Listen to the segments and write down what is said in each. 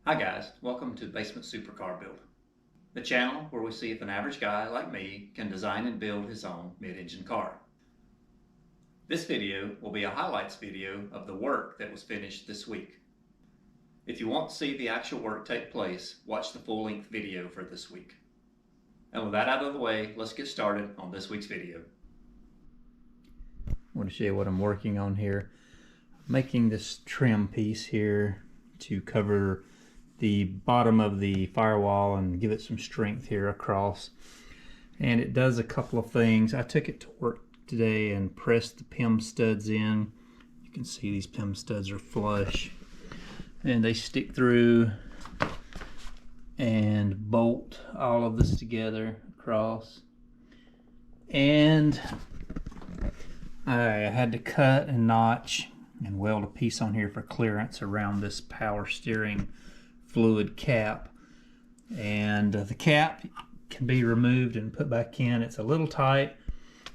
Hi guys, welcome to Basement Supercar Build, the channel where we see if an average guy like me can design and build his own mid-engine car. This video will be a highlights video of the work that was finished this week. If you want to see the actual work take place, watch the full-length video for this week. And with that out of the way, let's get started on this week's video. I want to show you what I'm working on here. I'm making this trim piece here to cover the bottom of the firewall and give it some strength here across. And it does a couple of things. I took it to work today and pressed the Pimp studs in. You can see these Pimp studs are flush and they stick through and bolt all of this together across. And I had to cut and notch and weld a piece on here for clearance around this power steering fluid cap, and the cap can be removed and put back in. It's a little tight,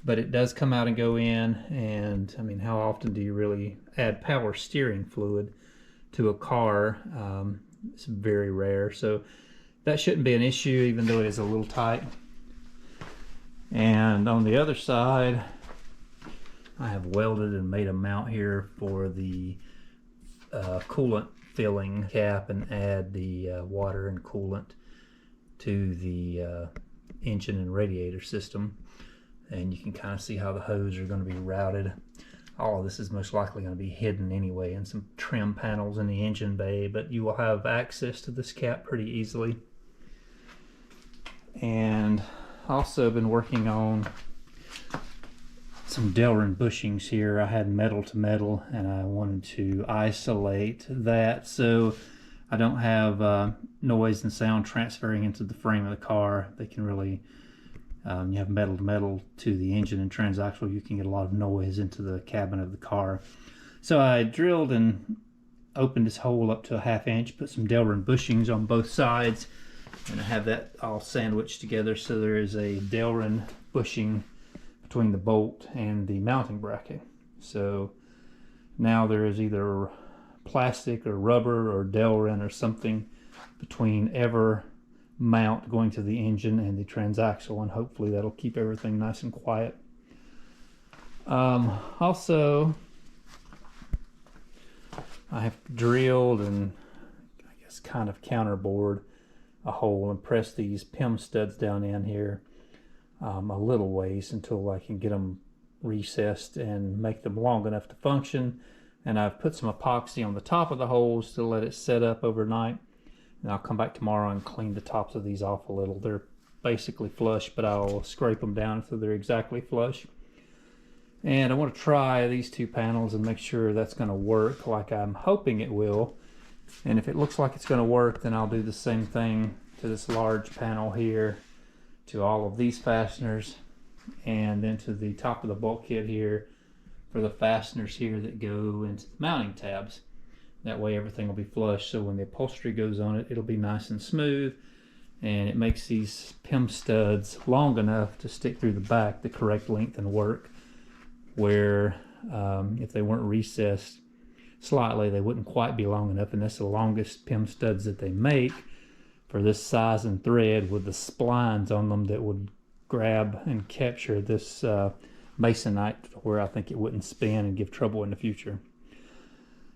but it does come out and go in. And I mean, how often do you really add power steering fluid to a car? It's very rare, so that shouldn't be an issue, even though it is a little tight. And on the other side, I have welded and made a mount here for the coolant filling cap, and add the water and coolant to the engine and radiator system. And you can kind of see how the hose are going to be routed. All of this is most likely going to be hidden anyway in some trim panels in the engine bay, but you will have access to this cap pretty easily. And also been working on some Delrin bushings here. I had metal to metal and I wanted to isolate that so I don't have noise and sound transferring into the frame of the car. They can really, you have metal to metal to the engine and transaxle, you can get a lot of noise into the cabin of the car. So I drilled and opened this hole up to a 1/2 inch, put some Delrin bushings on both sides, and I have that all sandwiched together so there is a Delrin bushing between the bolt and the mounting bracket. So now there is either plastic or rubber or Delrin or something between every mount going to the engine and the transaxle, and hopefully that'll keep everything nice and quiet. Also, I have drilled and I guess kind of counterbored a hole and pressed these Pimp studs down in here a little ways until I can get them recessed and make them long enough to function. And I've put some epoxy on the top of the holes to let it set up overnight, and I'll come back tomorrow and clean the tops of these off a little. They're basically flush, but I'll scrape them down so they're exactly flush. And I want to try these two panels and make sure that's going to work like I'm hoping it will. And if it looks like it's going to work, then I'll do the same thing to this large panel here, to all of these fasteners, and then to the top of the bulkhead here for the fasteners here that go into the mounting tabs. That way everything will be flush, so when the upholstery goes on it, it'll be nice and smooth, and it makes these Pimp studs long enough to stick through the back the correct length and work, where if they weren't recessed slightly, they wouldn't quite be long enough. And that's the longest Pimp studs that they make for this size and thread, with the splines on them that would grab and capture this masonite where I think it wouldn't spin and give trouble in the future.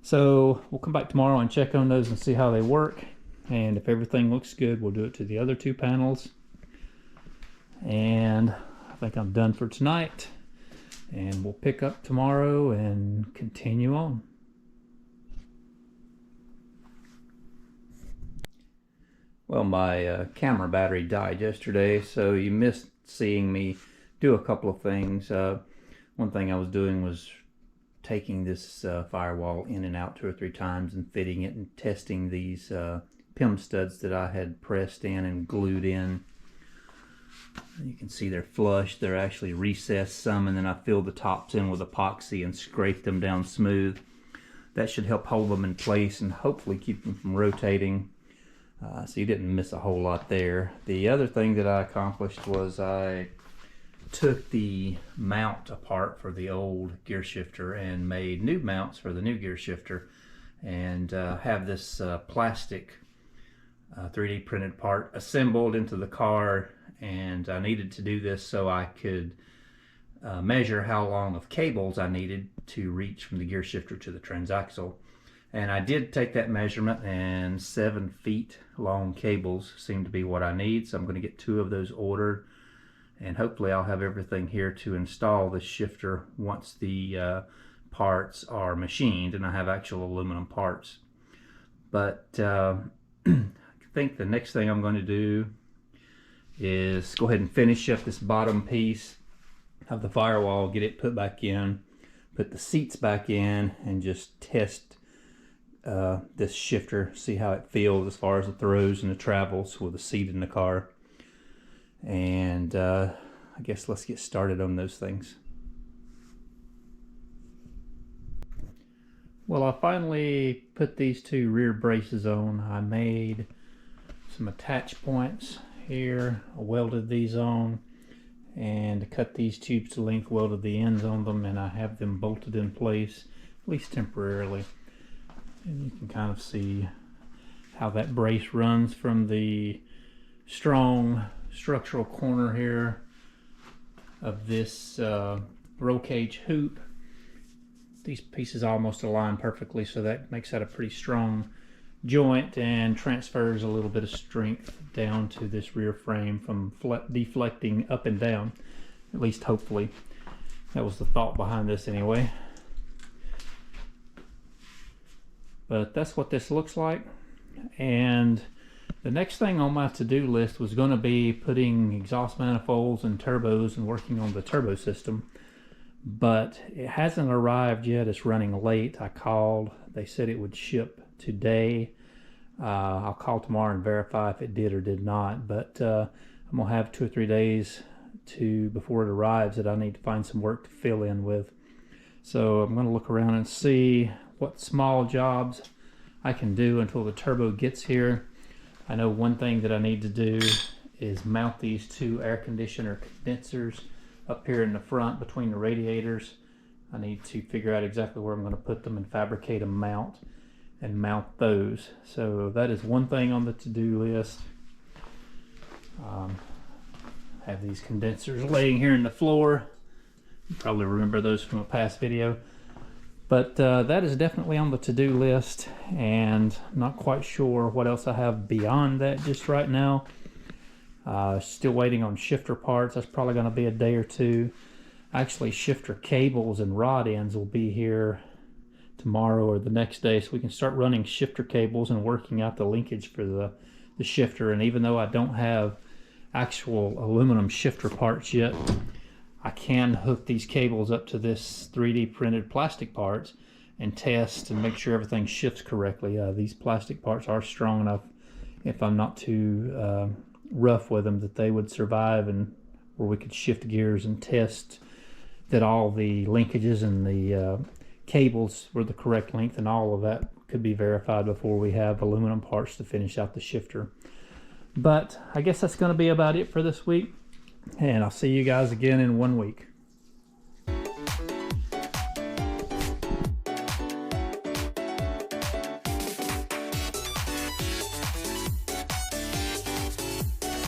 So we'll come back tomorrow and check on those and see how they work, and if everything looks good, we'll do it to the other two panels. And I think I'm done for tonight, and we'll pick up tomorrow and continue on. Well, my camera battery died yesterday, so you missed seeing me do a couple of things. One thing I was doing was taking this firewall in and out 2 or 3 times and fitting it and testing these Pimp studs that I had pressed in and glued in. You can see they're flush. They're actually recessed some, and then I filled the tops in with epoxy and scraped them down smooth. That should help hold them in place and hopefully keep them from rotating. So you didn't miss a whole lot there. The other thing that I accomplished was I took the mount apart for the old gear shifter and made new mounts for the new gear shifter, and have this plastic 3D printed part assembled into the car, and I needed to do this so I could measure how long of cables I needed to reach from the gear shifter to the transaxle. And I did take that measurement, and 7 feet long cables seem to be what I need, so I'm going to get 2 of those ordered, and hopefully I'll have everything here to install the shifter once the parts are machined and I have actual aluminum parts. But I think the next thing I'm going to do is go ahead and finish up this bottom piece of the firewall, get it put back in, put the seats back in, and just test this shifter, see how it feels as far as the throws and the travels with the seat in the car. And I guess let's get started on those things. Well, I finally put these 2 rear braces on. I made some attach points here, I welded these on, and cut these tubes to length, welded the ends on them, and I have them bolted in place, at least temporarily. And you can kind of see how that brace runs from the strong structural corner here of this roll cage hoop. These pieces almost align perfectly, so that makes that a pretty strong joint and transfers a little bit of strength down to this rear frame from deflecting up and down, at least hopefully. That was the thought behind this anyway. But that's what this looks like. And the next thing on my to-do list was going to be putting exhaust manifolds and turbos and working on the turbo system. But it hasn't arrived yet. It's running late. I called. They said it would ship today. I'll call tomorrow and verify if it did or did not. But I'm going to have 2 or 3 days before it arrives that I need to find some work to fill in with. So I'm going to look around and see what small jobs I can do until the turbo gets here. I know one thing that I need to do is mount these 2 air conditioner condensers up here in the front between the radiators. I need to figure out exactly where I'm going to put them and fabricate a mount and mount those. So that is one thing on the to-do list. Have these condensers laying here in the floor. You probably remember those from a past video. But that is definitely on the to-do list, and not quite sure what else I have beyond that just right now. Still waiting on shifter parts. That's probably going to be a day or 2. Actually, shifter cables and rod ends will be here tomorrow or the next day, so we can start running shifter cables and working out the linkage for the shifter. And even though I don't have actual aluminum shifter parts yet, I can hook these cables up to this 3D printed plastic parts and test and make sure everything shifts correctly. These plastic parts are strong enough, if I'm not too rough with them, that they would survive, and where we could shift gears and test that all the linkages and the cables were the correct length, and all of that could be verified before we have aluminum parts to finish out the shifter. But I guess that's going to be about it for this week, and I'll see you guys again in 1 week.